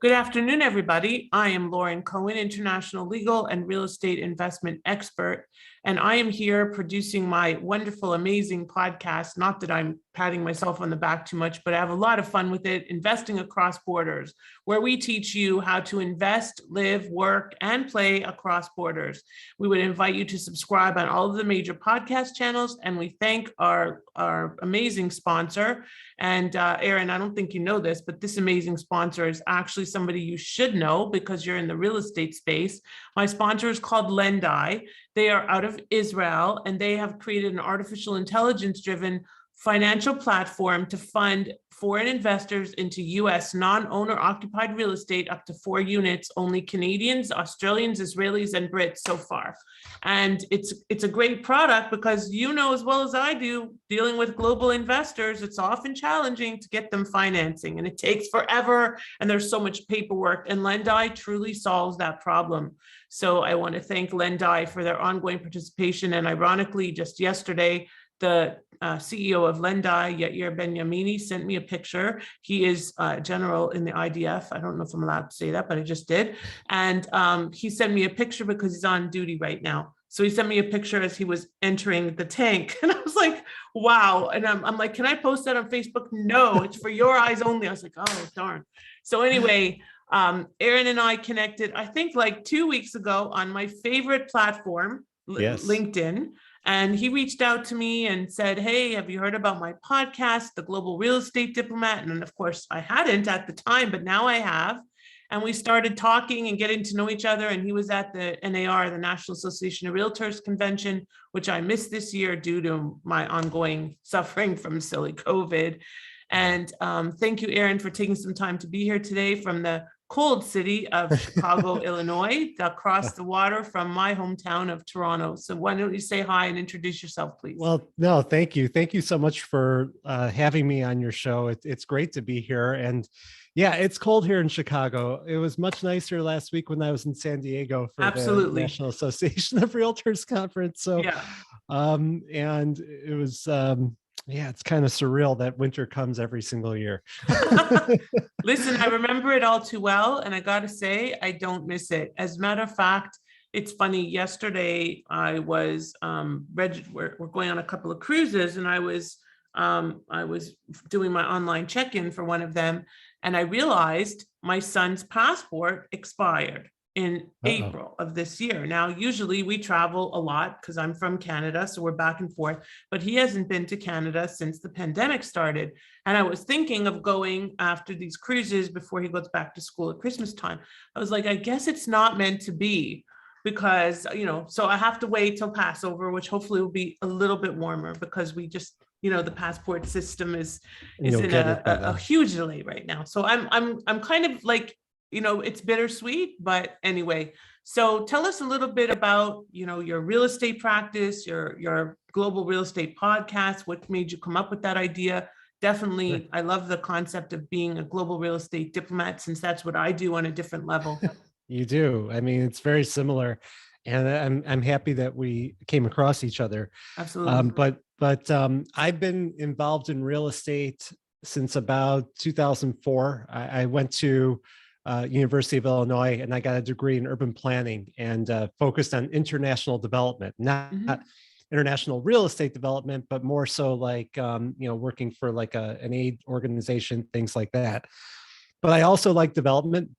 Good afternoon, everybody. I am Lauren Cohen, international legal and real estate investment expert, and I am here producing my wonderful, amazing podcast. Not that I'm patting myself on the back too much, but I have a lot of fun with it, Investing Across Borders, where we teach you how to invest, live, work, and play across borders. We would invite you to subscribe on all of the major podcast channels, and we thank our amazing sponsor. And Aaron, I don't think you know this, but this amazing sponsor is actually somebody you should know because you're in the real estate space. My sponsor is called Lendai. They are out of Israel, and they have created an artificial intelligence-driven financial platform to fund foreign investors into U.S. non-owner occupied real estate up to 4 units, only Canadians, Australians, Israelis, and Brits so far. And it's a great product because you know as well as I do, dealing with global investors, it's often challenging to get them financing, and it takes forever, and there's so much paperwork, and Lendai truly solves that problem. So I want to thank Lendai for their ongoing participation, and ironically, just yesterday, the CEO of Lendai, Yair Ben-Yamini, sent me a picture. He is general in the IDF. I don't know if I'm allowed to say that, but I just did. And he sent me a picture because he's on duty right now. So he sent me a picture as he was entering the tank. And I was like, wow. And I'm like, can I post that on Facebook? No, it's for your eyes only. I was like, oh, darn. So anyway, Aaron and I connected, I think like 2 weeks ago on my favorite platform, Yes. LinkedIn. And he reached out to me and said, hey, have you heard about my podcast, the Global Real Estate Diplomat? And of course, I hadn't at the time, but now I have. And we started talking and getting to know each other. And he was at the NAR, the National Association of Realtors Convention, which I missed this year due to my ongoing suffering from silly COVID. And thank you, Aaron, for taking some time to be here today from the cold city of Chicago, Illinois, across the water from my hometown of Toronto. So why don't you say hi and introduce yourself, please? Well, no, thank you. Thank you so much for having me on your show. It's great to be here. And yeah, it's cold here in Chicago. It was much nicer last week when I was in San Diego for the National Association of Realtors Conference. So, yeah. And it was, yeah, it's kind of surreal that winter comes every single year. Listen, I remember it all too well. And I got to say, I don't miss it. As a matter of fact, it's funny. Yesterday, I was we're going on a couple of cruises, and I was doing my online check-in for one of them, and I realized my son's passport expired in April of this year. Now, usually we travel a lot because I'm from Canada, so we're back and forth, but he hasn't been to Canada since the pandemic started. And I was thinking of going after these cruises before he goes back to school at Christmas time. I was like, I guess it's not meant to be because, so I have to wait till Passover, which hopefully will be a little bit warmer because we just, the passport system is in a huge delay right now. So I'm kind of like, it's bittersweet, but anyway. So tell us a little bit about, your real estate practice, your global real estate podcast. What made you come up with that idea? Definitely, sure. I love the concept of being a global real estate diplomat, since that's what I do on a different level. You do. I mean, it's very similar, and I'm happy that we came across each other. Absolutely. But I've been involved in real estate since about 2004. I went to University of Illinois, and I got a degree in urban planning and focused on international development, not international real estate development, but more so like, working for like an aid organization, things like that. But I also like development.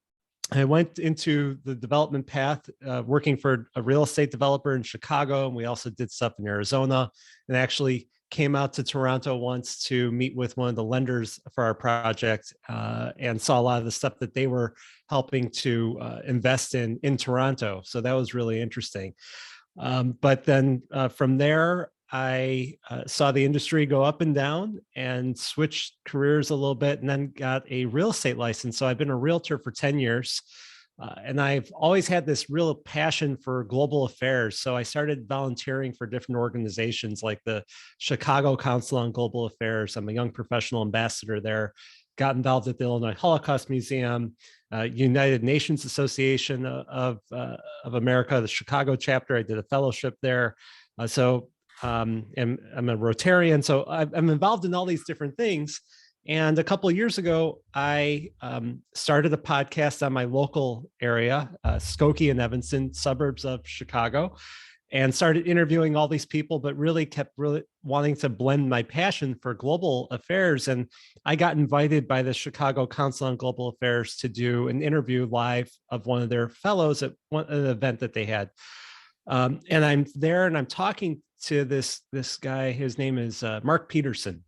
I went into the development path, working for a real estate developer in Chicago, and we also did stuff in Arizona, and actually came out to Toronto once to meet with one of the lenders for our project, and saw a lot of the stuff that they were helping to invest in Toronto. So that was really interesting. But then from there, I saw the industry go up and down and switched careers a little bit, and then got a real estate license. So I've been a realtor for 10 years. And I've always had this real passion for global affairs. So I started volunteering for different organizations like the Chicago Council on Global Affairs. I'm a young professional ambassador there. Got involved at the Illinois Holocaust Museum, United Nations Association of America, the Chicago chapter. I did a fellowship there. And I'm a Rotarian. So I'm involved in all these different things. And a couple of years ago, I started a podcast on my local area, Skokie and Evanston, suburbs of Chicago, and started interviewing all these people, but really kept wanting to blend my passion for global affairs. And I got invited by the Chicago Council on Global Affairs to do an interview live of one of their fellows at an event that they had. And I'm there and I'm talking to this guy. His name is Mark Peterson.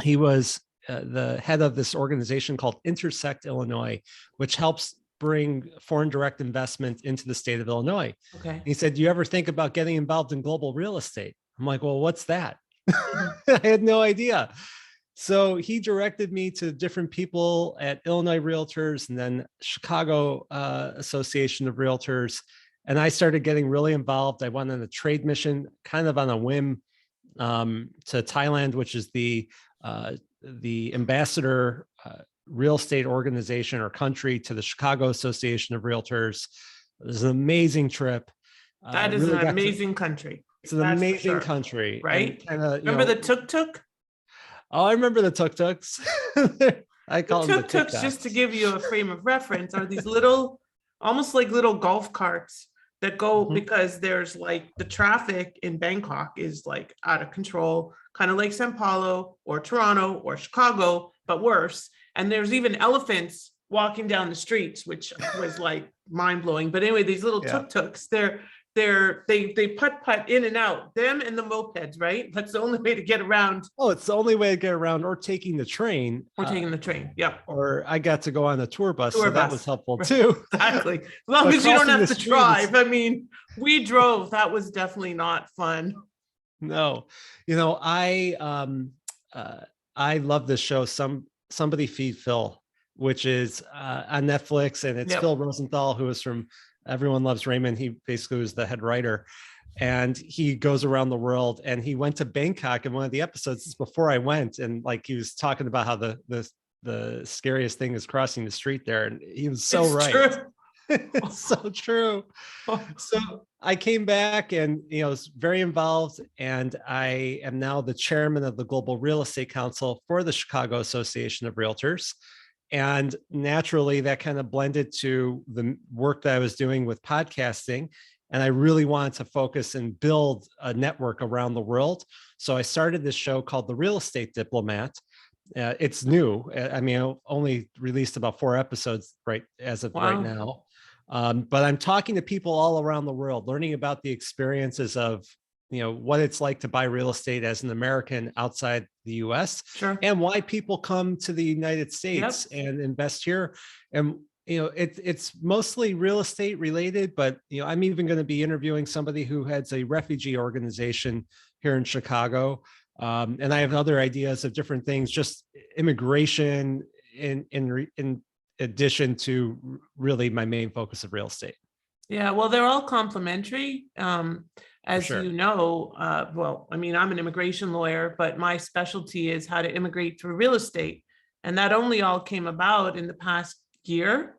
He was the head of this organization called Intersect Illinois, which helps bring foreign direct investment into the state of Illinois. Okay. He said, "Do you ever think about getting involved in global real estate?" I'm like, "Well, what's that?" I had no idea. So he directed me to different people at Illinois Realtors and then Chicago Association of Realtors. And I started getting really involved. I went on a trade mission kind of on a whim to Thailand, which is the ambassador real estate organization or country to the Chicago Association of Realtors. It was an amazing trip. That is an amazing country. It's an amazing country. Right? Remember the tuk-tuk? Oh, I remember the tuk-tuks. I call them the tuk-tuks, just to give you a frame of reference, are these little, almost like little golf carts that go because there's like the traffic in Bangkok is like out of control, kind of like Sao Paulo or Toronto or Chicago, but worse. And there's even elephants walking down the streets, which was like mind blowing. But anyway, these little tuk-tuks, they putt in and out, them and the mopeds, right? That's the only way to get around. Oh, it's the only way to get around, or taking the train. Yeah. Or I got to go on a tour bus, so that was helpful too. Exactly. As long as you don't have to drive. I mean, we drove. That was definitely not fun. No, I love this show. Somebody Feed Phil, which is on Netflix, and it's Phil Rosenthal, who is from Everyone Loves Raymond. He basically was the head writer, and he goes around the world. And he went to Bangkok in one of the episodes. This is before I went, and like he was talking about how the scariest thing is crossing the street there, and he was so right. True. It's so true. So I came back and was very involved, and I am now the chairman of the Global Real Estate Council for the Chicago Association of Realtors. And naturally, that kind of blended to the work that I was doing with podcasting. And I really wanted to focus and build a network around the world. So I started this show called The Real Estate Diplomat. It's new. I mean, I only released about 4 episodes right now. But I'm talking to people all around the world, learning about the experiences of, what it's like to buy real estate as an American outside the US, and why people come to the United States and invest here. And, it's mostly real estate related, but, I'm even going to be interviewing somebody who heads a refugee organization here in Chicago. And I have other ideas of different things, just immigration in addition to really my main focus of real estate. Yeah, well, they're all complementary. As you know, well, I mean, I'm an immigration lawyer, but my specialty is how to immigrate through real estate. And that only all came about in the past year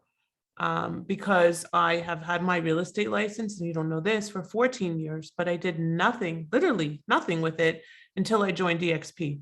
because I have had my real estate license, and you don't know this, for 14 years, but I did nothing, literally nothing with it until I joined EXP.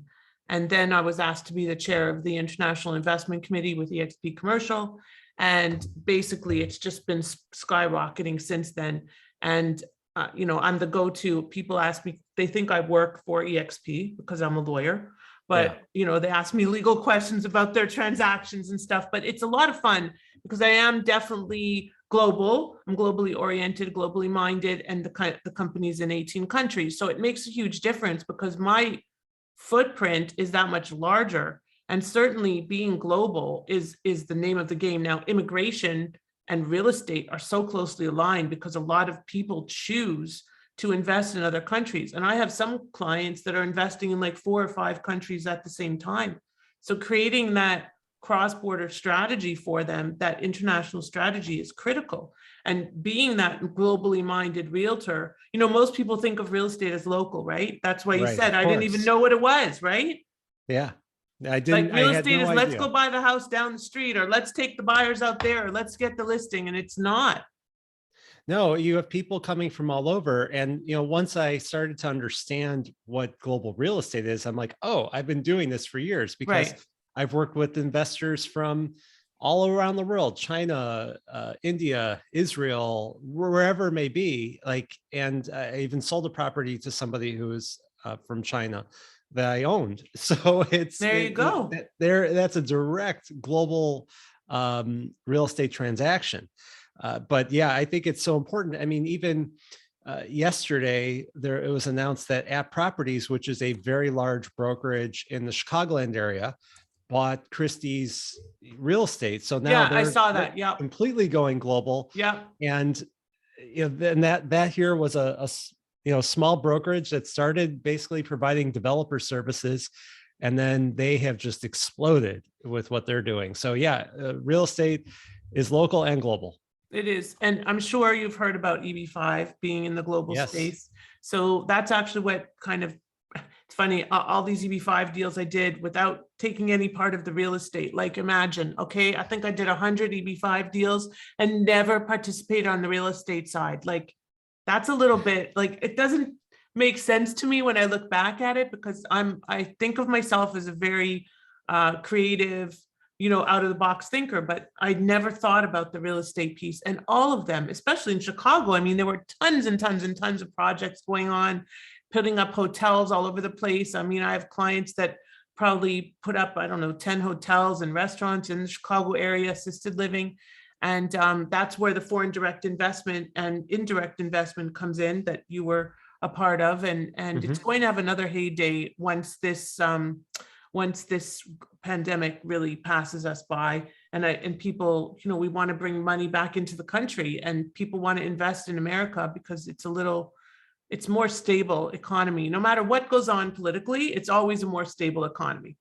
And then I was asked to be the chair of the International Investment Committee with EXP Commercial. And basically, it's just been skyrocketing since then. And, I'm the go-to. People ask me, they think I work for EXP because I'm a lawyer, but, they ask me legal questions about their transactions and stuff. But it's a lot of fun because I am definitely global. I'm globally oriented, globally minded, and the company's in 18 countries. So it makes a huge difference because my footprint is that much larger. And certainly being global is the name of the game. Now, immigration and real estate are so closely aligned because a lot of people choose to invest in other countries. And I have some clients that are investing in like 4 or 5 countries at the same time. So creating that cross-border strategy for them, that international strategy, is critical. And being that globally minded realtor, most people think of real estate as local, right? That's why you said, I didn't even know what it was, right? Yeah. I didn't. Like real estate is let's go buy the house down the street, or let's take the buyers out there, or let's get the listing. And it's not. No, you have people coming from all over. And, once I started to understand what global real estate is, I'm like, oh, I've been doing this for years because I've worked with investors from all around the world, China, India, Israel, wherever it may be. Like, and I even sold a property to somebody who was from China that I owned. So There you go. that's a direct global real estate transaction. But yeah, I think it's so important. I mean, even yesterday, it was announced that App Properties, which is a very large brokerage in the Chicagoland area, bought Christie's real estate. So now I saw that. they're Yeah. completely going global. Yeah. And then that here was a small brokerage that started basically providing developer services, and then they have just exploded with what they're doing. So yeah, real estate is local and global. It is. And I'm sure you've heard about EB5 being in the global Yes. space. So that's actually what kind of, it's funny, all these EB5 deals I did without taking any part of the real estate. Like imagine, okay, I think I did 100 EB5 deals and never participated on the real estate side. Like that's a little bit, like it doesn't make sense to me when I look back at it, because I think of myself as a very creative, out of the box thinker, but I never thought about the real estate piece. And all of them, especially in Chicago, I mean, there were tons and tons and tons of projects going on, putting up hotels all over the place. I mean, I have clients that probably put up, 10 hotels and restaurants in the Chicago area, assisted living. And that's where the foreign direct investment and indirect investment comes in that you were a part of. And it's going to have another heyday once this pandemic really passes us by, and people, we want to bring money back into the country, and people want to invest in America because it's more stable economy. No matter what goes on politically, it's always a more stable economy.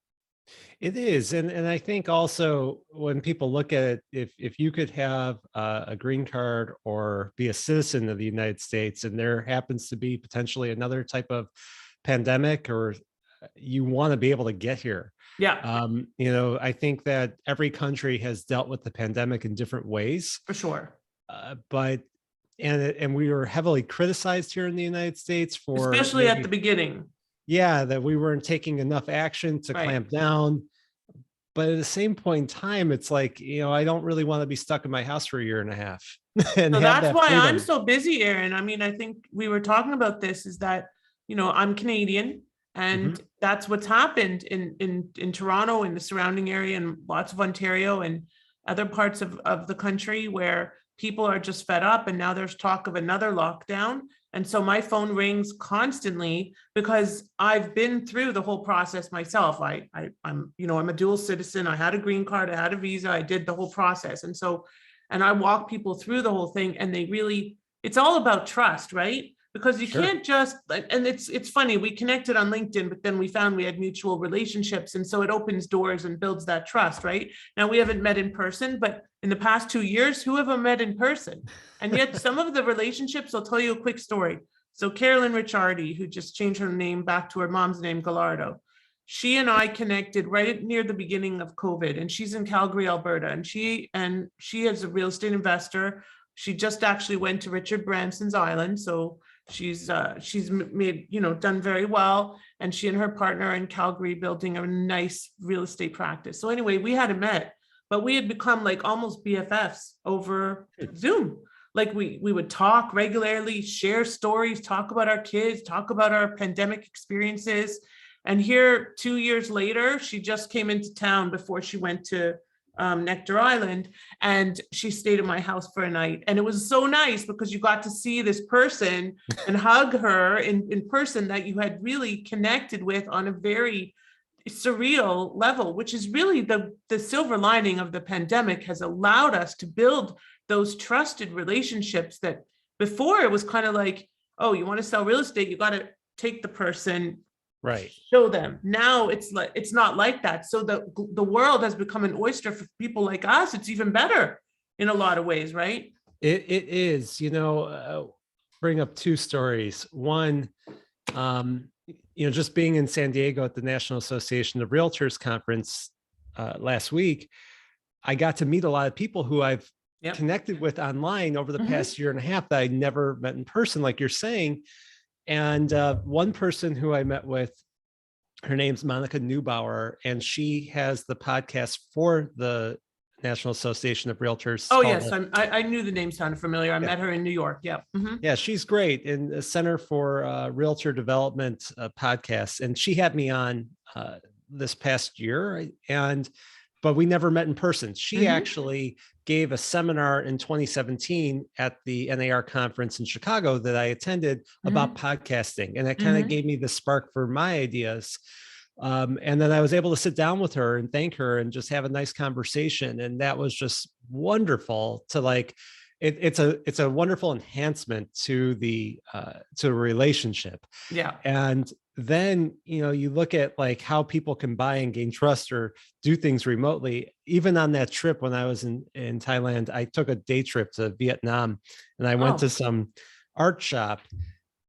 It is. And I think also when people look at it, if you could have a green card or be a citizen of the United States, and there happens to be potentially another type of pandemic, or you want to be able to get here. Yeah. I think that every country has dealt with the pandemic in different ways. For sure. But we were heavily criticized here in the United States for, especially at the beginning. Yeah, that we weren't taking enough action to clamp down. But at the same point in time, it's like, I don't really want to be stuck in my house for a year and a half. And so that's why freedom. I'm so busy, Aaron. I mean, I think we were talking about this, is that, I'm Canadian. And that's what's happened in Toronto, in the surrounding area, and lots of Ontario and other parts of the country, where people are just fed up. And now there's talk of another lockdown. And so my phone rings constantly because I've been through the whole process myself. I'm a dual citizen. I had a green card, I had a visa, I did the whole process. And I walk people through the whole thing, and it's all about trust, right? Because you can't just, and it's funny, we connected on LinkedIn, but then we found we had mutual relationships. And so it opens doors and builds that trust, right? Now we haven't met in person, but in the past 2 years, who have I met in person? And yet some of the relationships, I'll tell you a quick story. So Carolyn Ricciardi, who just changed her name back to her mom's name, Gallardo, she and I connected right near the beginning of COVID, and she's in Calgary, Alberta, and she is a real estate investor. She just actually went to Richard Branson's island. So she's made, done very well. And she and her partner are in Calgary building a nice real estate practice. So anyway, we hadn't met, but we had become like almost BFFs over Zoom. Like we would talk regularly, share stories, talk about our kids, talk about our pandemic experiences. And here 2 years later, she just came into town before she went to Nectar Island, and she stayed at my house for a night. And it was so nice because you got to see this person and hug her in person that you had really connected with on a very surreal level, which is really the silver lining of the pandemic, has allowed us to build those trusted relationships that before it was kind of like, oh, you want to sell real estate, you got to take the person, right, show them. Now it's not like that. So the world has become an oyster for people like us. It's even better in a lot of ways, right? It is. Bring up two stories. One, just being in San Diego at the National Association of Realtors conference last week, I got to meet a lot of people who I've connected with online over the past year and a half that I never met in person, like you're saying. And one person who I met with Her name's Monica Neubauer, and she has the podcast for the National Association of Realtors. Oh, yes. I knew the name sounded familiar. I Yeah. met her in New York. Yeah. Yeah, she's great in the Center for Realtor Development podcast. And she had me on this past year, but we never met in person. She actually gave a seminar in 2017 at the NAR conference in Chicago that I attended about podcasting. And that kind of gave me the spark for my ideas. And then I was able to sit down with her and thank her and just have a nice conversation. And that was just wonderful to like, it's a wonderful enhancement to a relationship. Yeah. And then, you look at like how people can buy and gain trust or do things remotely. Even on that trip, when I was in Thailand, I took a day trip to Vietnam and I went to some art shop.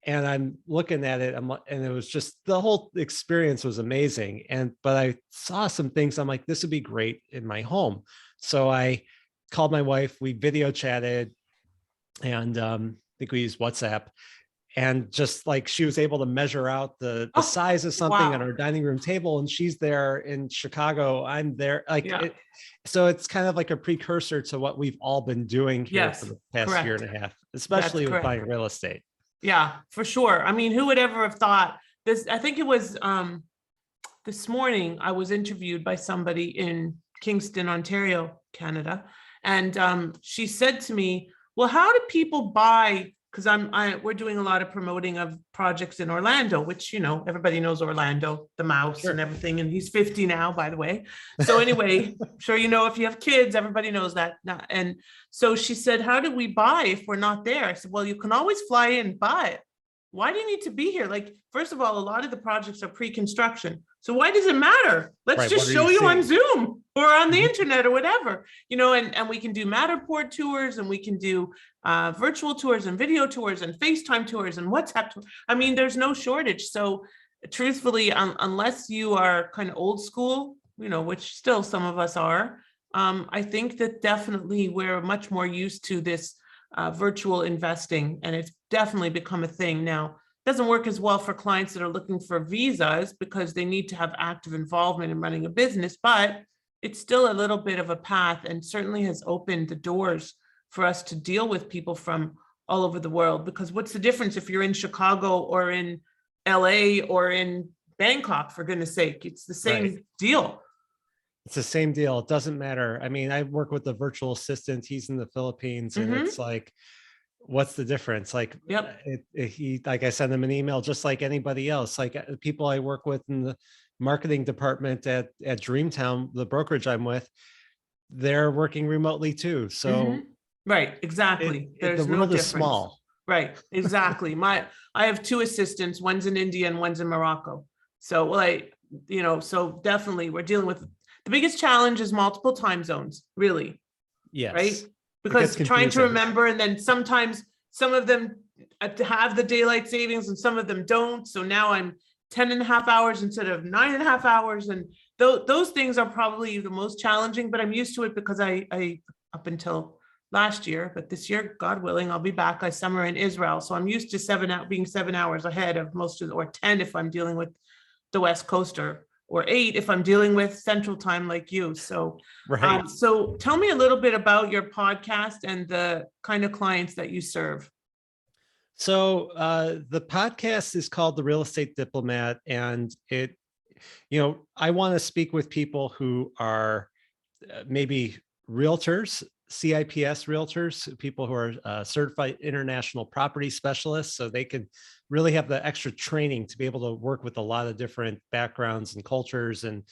And I'm looking at it, and it was just, the whole experience was amazing. But I saw some things, I'm like, this would be great in my home. So I called my wife, we video chatted, and I think we used WhatsApp. And just like, she was able to measure out the size of something on our dining room table, and she's there in Chicago, I'm there. So it's kind of like a precursor to what we've all been doing here for the past year and a half, especially with buying real estate. Yeah, for sure. I mean, who would ever have thought this? I think it was this morning I was interviewed by somebody in Kingston, Ontario, Canada. And she said to me, well, how do people buy? Because we're doing a lot of promoting of projects in Orlando, which, everybody knows Orlando, the mouse and everything. And he's 50 now, by the way. So anyway, I'm sure if you have kids, everybody knows that. And so she said, how do we buy if we're not there? I said, well, you can always fly in and buy it. Why do you need to be here? Like, first of all, a lot of the projects are pre-construction. So why does it matter? Let's just show you on Zoom or on the internet or whatever, and we can do Matterport tours, and we can do virtual tours and video tours and FaceTime tours and WhatsApp tours. I mean, there's no shortage. So truthfully, unless you are kind of old school, which still some of us are, I think that definitely we're much more used to this virtual investing, and it's definitely become a thing now. It doesn't work as well for clients that are looking for visas because they need to have active involvement in running a business, but it's still a little bit of a path, and certainly has opened the doors for us to deal with people from all over the world. Because what's the difference if you're in Chicago or in LA or in Bangkok, for goodness sake? It's the same deal. It's the same deal. It doesn't matter. I mean, I work with a virtual assistant. He's in the Philippines, and it's like, what's the difference? Like, I send him an email just like anybody else. Like, people I work with in the marketing department at Dreamtown, the brokerage I'm with, they're working remotely too. So right, exactly. There's the world is small. Right, exactly. I have two assistants. One's in India and one's in Morocco. So so definitely we're dealing with, the biggest challenge is multiple time zones, really. Yes. Right? Because trying to remember, and then sometimes some of them have the daylight savings and some of them don't. So now I'm 10.5 hours instead of 9.5 hours. And those things are probably the most challenging, but I'm used to it because I up until last year, but this year, God willing, I'll be back. I summer in Israel. So I'm used to being 7 hours ahead of or 10 if I'm dealing with the West Coast, or 8 if I'm dealing with Central Time like you. So, so tell me a little bit about your podcast and the kind of clients that you serve. So the podcast is called The Real Estate Diplomat, and I want to speak with people who are maybe realtors, CIPS realtors, people who are certified international property specialists, so they can really have the extra training to be able to work with a lot of different backgrounds and cultures. And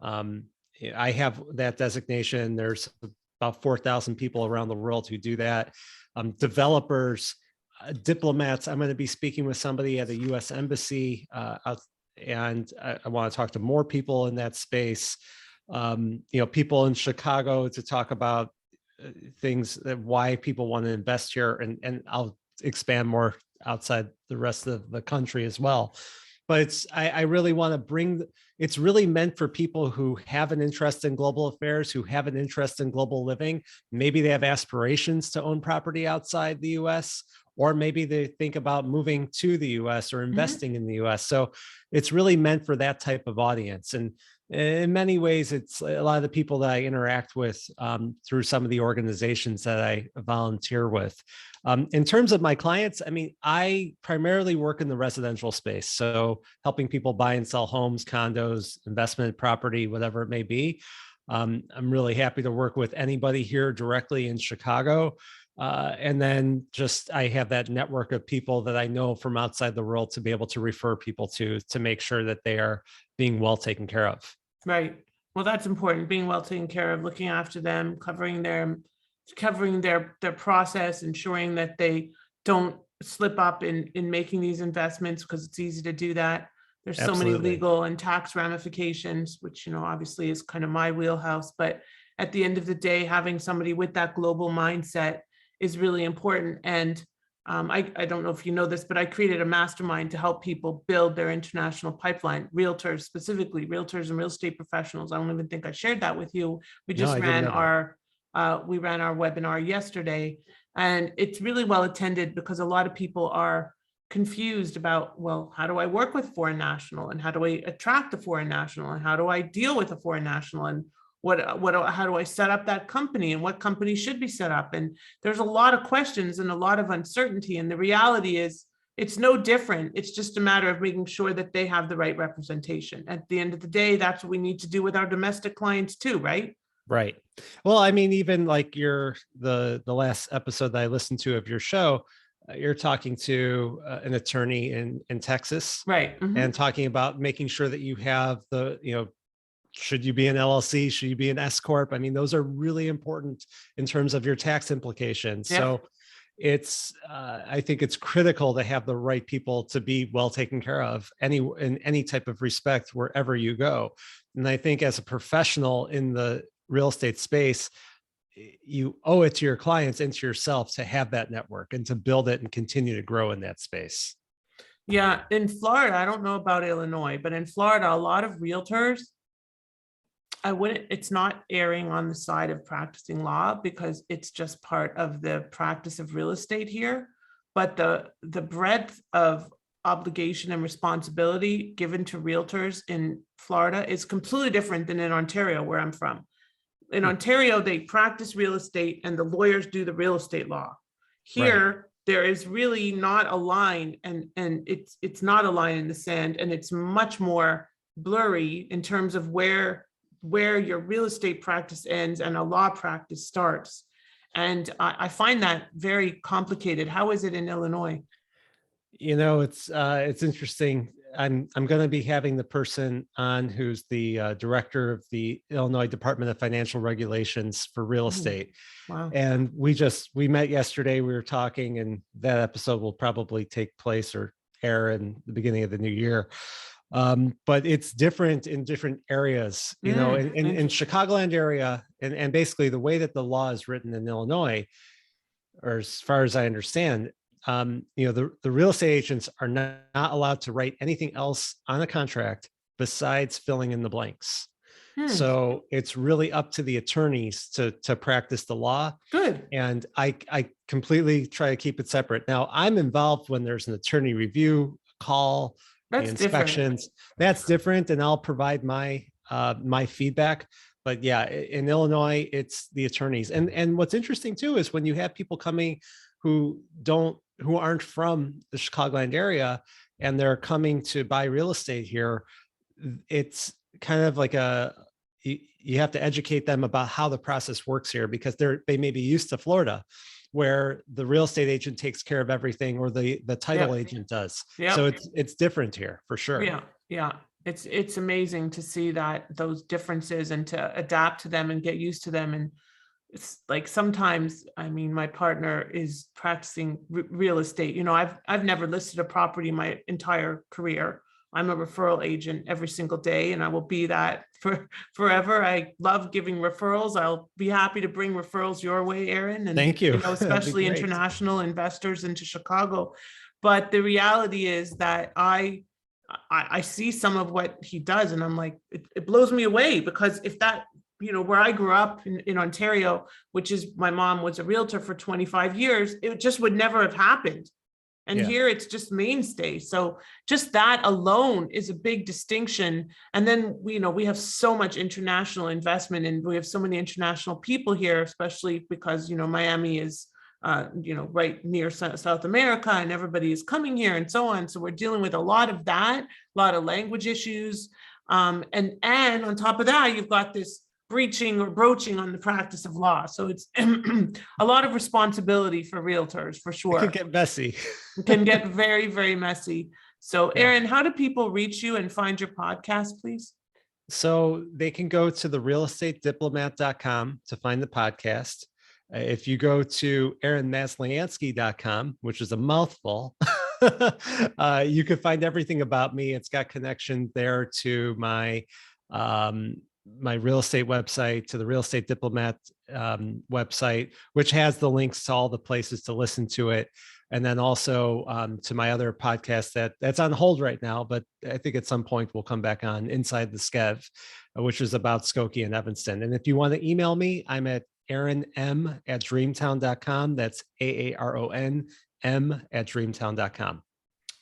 I have that designation. There's about 4,000 people around the world who do that. Developers, diplomats. I'm going to be speaking with somebody at a U.S. embassy, and I want to talk to more people in that space. People in Chicago to talk about things that why people want to invest here, and I'll expand more outside the rest of the country as well. But I really want to bring, it's really meant for people who have an interest in global affairs, who have an interest in global living. Maybe they have aspirations to own property outside the US, or maybe they think about moving to the US or investing in the US. So it's really meant for that type of audience. And in many ways, it's a lot of the people that I interact with through some of the organizations that I volunteer with. In terms of my clients, I mean, I primarily work in the residential space. So helping people buy and sell homes, condos, investment property, whatever it may be. I'm really happy to work with anybody here directly in Chicago. And then just I have that network of people that I know from outside the world to be able to refer people to make sure that they are being well taken care of. Right. Well, that's important, being well taken care of, looking after them, covering their process, ensuring that they don't slip up in making these investments, because it's easy to do that. There's so many Absolutely. legal and tax ramifications, which, you know, obviously is kind of my wheelhouse. But at the end of the day, having somebody with that global mindset is really important. And I don't know if you know this, but I created a mastermind to help people build their international pipeline, realtors, specifically realtors and real estate professionals. I don't even think I shared that with you. We No, just I didn't ran know that. we ran our webinar yesterday, and it's really well attended because a lot of people are confused about, well, how do I work with foreign national, and how do I attract a foreign national, and how do I deal with a foreign national, and how do I set up that company, and what company should be set up? And there's a lot of questions and a lot of uncertainty. And the reality is it's no different. It's just a matter of making sure that they have the right representation. At the end of the day, that's what we need to do with our domestic clients too, right? Right. Well, I mean, even like the last episode that I listened to of your show, you're talking to an attorney in Texas, Right. and talking about making sure that you have should you be an LLC? Should you be an S corp? I mean, those are really important in terms of your tax implications. Yep. So I think it's critical to have the right people to be well taken care of in any type of respect wherever you go. And I think as a professional in the real estate space, you owe it to your clients and to yourself to have that network and to build it and continue to grow in that space. Yeah. In Florida, I don't know about Illinois, but in Florida, a lot of realtors, it's not erring on the side of practicing law, because it's just part of the practice of real estate here. But the breadth of obligation and responsibility given to realtors in Florida is completely different than in Ontario, where I'm from. In Ontario, they practice real estate and the lawyers do the real estate law. Here, right, there is really not a line, and it's not a line in the sand, and it's much more blurry in terms of where your real estate practice ends and a law practice starts. And I find that very complicated. How is it in Illinois? You know, it's interesting. I'm going to be having the person on who's the director of the Illinois Department of Financial Regulations for real estate. Wow. And we met yesterday. We were talking, and that episode will probably take place or air in the beginning of the new year. But it's different in different areas, you know, in Chicagoland area, and basically the way that the law is written in Illinois, or as far as I understand, the real estate agents are not allowed to write anything else on a contract besides filling in the blanks. So it's really up to the attorneys to practice the law. Good. And I completely try to keep it separate. Now I'm involved when there's an attorney review call, that's inspections, different. That's different. And I'll provide my feedback. But yeah, in Illinois, it's the attorneys. And what's interesting too, is when you have people coming who aren't from the Chicagoland area, and they're coming to buy real estate here, it's kind of like you have to educate them about how the process works here, because they may be used to Florida, where the real estate agent takes care of everything, or the title agent does. So it's different here for sure. Yeah. It's amazing to see those differences and to adapt to them and get used to them. And it's like, sometimes, I mean, my partner is practicing real estate. You know, I've never listed a property my entire career. I'm a referral agent every single day, and I will be that for forever. I love giving referrals. I'll be happy to bring referrals your way, Aaron. And thank you. Especially international investors into Chicago. But the reality is that I see some of what he does, and I'm like, it blows me away, because if that where I grew up in Ontario, which is my mom was a realtor for 25 years, it just would never have happened. And here it's just mainstay. So just that alone is a big distinction. And then we have so much international investment, and we have so many international people here, especially because Miami is right near South America, and everybody is coming here and so on. So we're dealing with a lot of that, a lot of language issues. And on top of that, you've got this breaching or broaching on the practice of law. So it's a lot of responsibility for realtors, for sure. It could get messy. It can get very, very messy. So Aaron, how do people reach you and find your podcast, please? So they can go to therealestatediplomat.com to find the podcast. If you go to aaronmasliansky.com, which is a mouthful, you can find everything about me. It's got connection there to my my real estate website, to the Real Estate Diplomat website, which has the links to all the places to listen to it. And then also to my other podcast that's on hold right now, but I think at some point we'll come back on, Inside the Skev, which is about Skokie and Evanston. And if you want to email me, I'm at aaronm@dreamtown.com. That's AARONM@dreamtown.com.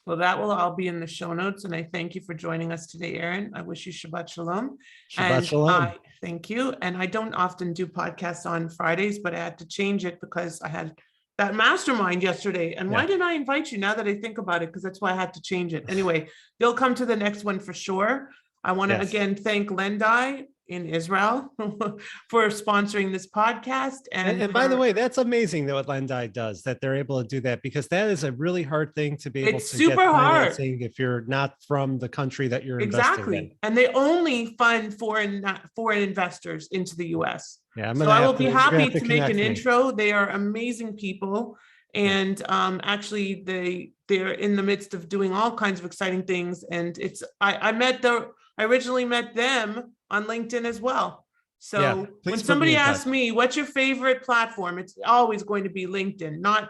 Well, that will all be in the show notes. And I thank you for joining us today, Aaron. I wish you Shabbat Shalom. Shabbat Shalom. Thank you. And I don't often do podcasts on Fridays, but I had to change it because I had that mastermind yesterday. And why didn't I invite you now that I think about it? Because that's why I had to change it. Anyway, you'll come to the next one for sure. I want to again thank Lendai in Israel for sponsoring this podcast. And by the way, that's amazing that what Lendai does, that they're able to do that, because that is a really hard thing to be able to get financing if you're not from the country that you're investing in. And they only fund foreign investors into the US. Yeah, so I will be happy to make an intro. They are amazing people. And actually they're in the midst of doing all kinds of exciting things. And I originally met them on LinkedIn as well. So when somebody asks me, what's your favorite platform? It's always going to be LinkedIn. I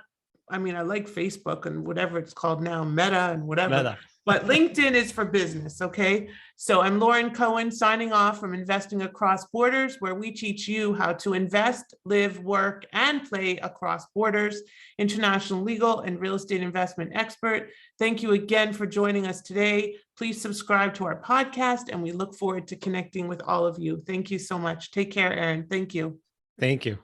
like Facebook and whatever it's called now, Meta and whatever. But LinkedIn is for business, okay? So I'm Lauren Cohen signing off from Investing Across Borders, where we teach you how to invest, live, work, and play across borders. International legal and real estate investment expert. Thank you again for joining us today. Please subscribe to our podcast, and we look forward to connecting with all of you. Thank you so much. Take care, Aaron. Thank you. Thank you.